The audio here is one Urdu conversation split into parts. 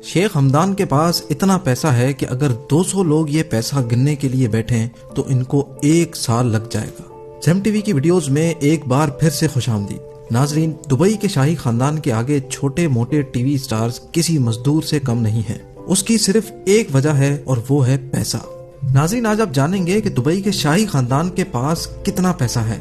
شیخ حمدان کے پاس اتنا پیسہ ہے کہ اگر 200 لوگ یہ پیسہ گننے کے لیے بیٹھیں تو ان کو 1 سال لگ جائے گا۔ زم ٹی وی کی ویڈیوز میں ایک بار پھر سے خوش آمدید۔ ناظرین، دبئی کے شاہی خاندان کے آگے چھوٹے موٹے ٹی وی سٹارز کسی مزدور سے کم نہیں ہیں۔ اس کی صرف ایک وجہ ہے اور وہ ہے پیسہ۔ ناظرین، آج آپ جانیں گے کہ دبئی کے شاہی خاندان کے پاس کتنا پیسہ ہے۔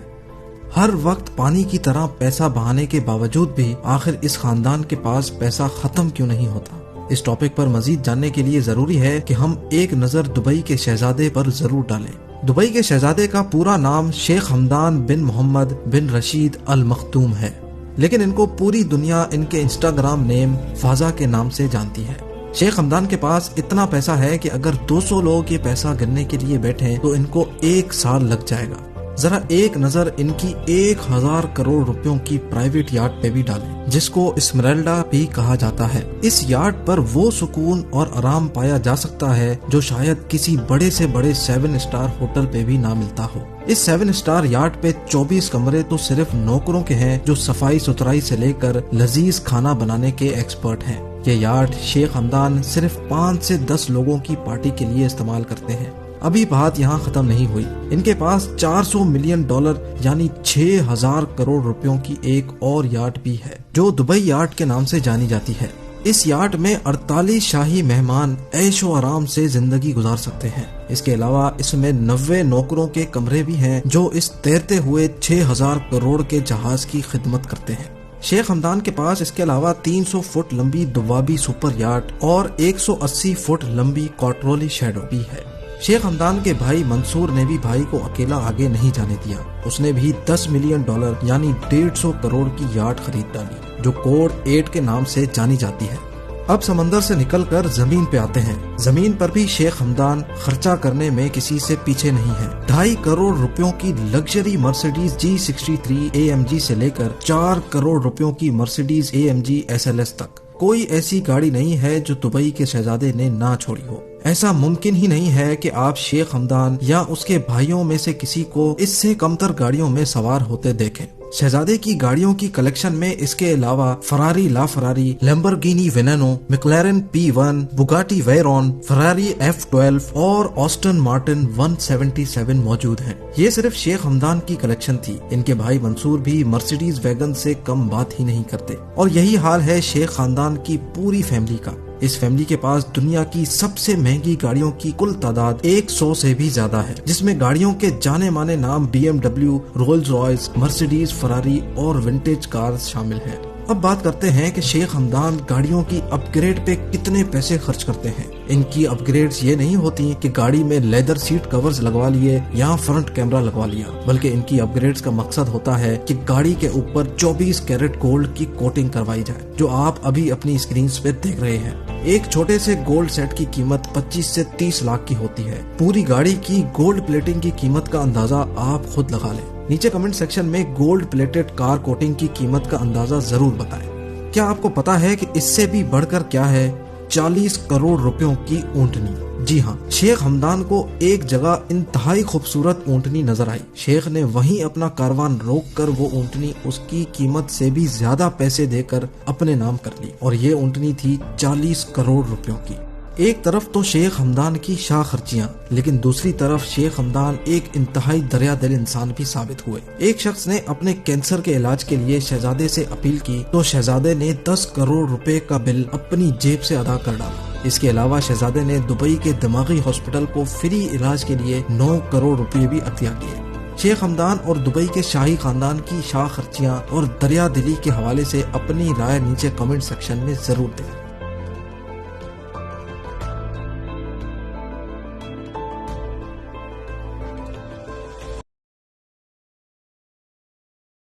ہر وقت پانی کی طرح پیسہ بہانے کے باوجود بھی آخر اس خاندان کے پاس پیسہ ختم کیوں نہیں ہوتا؟ اس ٹاپک پر مزید جاننے کے لیے ضروری ہے کہ ہم ایک نظر دبئی کے شہزادے پر ضرور ڈالیں۔ دبئی کے شہزادے کا پورا نام شیخ حمدان بن محمد بن رشید المختوم ہے، لیکن ان کو پوری دنیا ان کے انسٹاگرام نیم فازا کے نام سے جانتی ہے۔ شیخ حمدان کے پاس اتنا پیسہ ہے کہ اگر 200 لوگ یہ پیسہ گننے کے لیے بیٹھیں تو ان کو 1 سال لگ جائے گا۔ ذرا ایک نظر ان کی 1000 کروڑ روپیوں کی پرائیویٹ یاٹ پہ بھی ڈالیں، جس کو اسمرالڈا بھی کہا جاتا ہے۔ اس یاٹ پر وہ سکون اور آرام پایا جا سکتا ہے جو شاید کسی بڑے سے بڑے 7 اسٹار ہوٹل پہ بھی نہ ملتا ہو۔ اس 7 اسٹار یاٹ پہ 24 کمرے تو صرف نوکروں کے ہیں جو صفائی ستھرائی سے لے کر لذیذ کھانا بنانے کے ایکسپرٹ ہیں۔ یہ یاٹ شیخ حمدان صرف 5 سے 10 لوگوں کی پارٹی کے لیے استعمال کرتے ہیں۔ ابھی بات یہاں ختم نہیں ہوئی، ان کے پاس $400 ملین یعنی 6000 کروڑ روپیوں کی ایک اور یاٹ بھی ہے جو دبئی یاٹ کے نام سے جانی جاتی ہے۔ اس یاٹ میں 48 شاہی مہمان عیش و آرام سے زندگی گزار سکتے ہیں۔ اس کے علاوہ اس میں 90 نوکروں کے کمرے بھی ہیں جو اس تیرتے ہوئے 6000 کروڑ کے جہاز کی خدمت کرتے ہیں۔ شیخ حمدان کے پاس اس کے علاوہ 300 فٹ لمبی دوابی سپر یاٹ اور 180 فٹ لمبی کوٹرولی شیڈو بھی ہے۔ شیخ حمدان کے بھائی منصور نے بھی بھائی کو اکیلا آگے نہیں جانے دیا۔ اس نے بھی $10 ملین یعنی 150 کروڑ کی یاٹ خرید ڈالی جو کوڈ 8 کے نام سے جانی جاتی ہے۔ اب سمندر سے نکل کر زمین پہ آتے ہیں۔ زمین پر بھی شیخ حمدان خرچہ کرنے میں کسی سے پیچھے نہیں ہے۔ 2.5 کروڑ روپیوں کی لگژری مرسیڈیز G63 AMG سے لے کر 4 کروڑ روپیوں کی مرسیڈیز AMG SLS تک کوئی ایسی گاڑی نہیں ہے جو دبئی کے شہزادے نے نہ چھوڑی ہو۔ ایسا ممکن ہی نہیں ہے کہ آپ شیخ حمدان یا اس کے بھائیوں میں سے کسی کو اس سے کمتر گاڑیوں میں سوار ہوتے دیکھیں۔ شہزادے کی گاڑیوں کی کلیکشن میں اس کے علاوہ فراری لا فراری، لیمبورگینی وینینو، میکلارن P1، بوگاٹی ویرون، فراری F12 اور آسٹن مارٹن 177 موجود ہیں۔ یہ صرف شیخ حمدان کی کلیکشن تھی، ان کے بھائی منصور بھی مرسیڈیز ویگن سے کم بات ہی نہیں کرتے، اور یہی حال ہے شیخ خاندان کی پوری فیملی کا۔ اس فیملی کے پاس دنیا کی سب سے مہنگی گاڑیوں کی کل تعداد 100 سے بھی زیادہ ہے، جس میں گاڑیوں کے جانے مانے نام BMW، رولز رائس، مرسیڈیز، فراری اور ونٹیج کارز شامل ہیں۔ اب بات کرتے ہیں کہ شیخ حمدان گاڑیوں کی اپ گریڈ پہ کتنے پیسے خرچ کرتے ہیں۔ ان کی اپ گریڈز یہ نہیں ہوتی کہ گاڑی میں لیدر سیٹ کورز لگوا لیے یا فرنٹ کیمرہ لگوا لیا، بلکہ ان کی اپ گریڈز کا مقصد ہوتا ہے کہ گاڑی کے اوپر 24 کیرٹ گولڈ کی کوٹنگ کروائی جائے، جو آپ ابھی اپنی اسکرینز پہ دیکھ رہے ہیں۔ ایک چھوٹے سے گولڈ سیٹ کی قیمت 25 سے 30 لاکھ کی ہوتی ہے۔ پوری گاڑی کی گولڈ پلیٹنگ کی قیمت کا اندازہ آپ خود لگا لیں۔ نیچے کمنٹ سیکشن میں گولڈ پلیٹڈ کار کوٹنگ کی قیمت کا اندازہ ضرور بتائیں۔ کیا آپ کو پتا ہے کہ اس سے بھی بڑھ کر کیا ہے؟ 40 کروڑ روپیوں کی اونٹنی۔ جی ہاں، شیخ حمدان کو ایک جگہ انتہائی خوبصورت اونٹنی نظر آئی۔ شیخ نے وہیں اپنا کاروان روک کر وہ اونٹنی اس کی قیمت سے بھی زیادہ پیسے دے کر اپنے نام کر لی، اور یہ اونٹنی تھی 40 کروڑ روپیوں کی۔ ایک طرف تو شیخ حمدان کی شاہ خرچیاں، لیکن دوسری طرف شیخ حمدان ایک انتہائی دریا دل انسان بھی ثابت ہوئے۔ ایک شخص نے اپنے کینسر کے علاج کے لیے شہزادے سے اپیل کی تو شہزادے نے 10 کروڑ روپے کا بل اپنی جیب سے ادا کر ڈالا۔ اس کے علاوہ شہزادے نے دبئی کے دماغی ہاسپٹل کو فری علاج کے لیے 9 کروڑ روپے بھی عطیہ کیے۔ شیخ حمدان اور دبئی کے شاہی خاندان کی شاہ خرچیاں اور دریا دلی کے حوالے سے اپنی رائے نیچے کمنٹ سیکشن میں ضرور دیں۔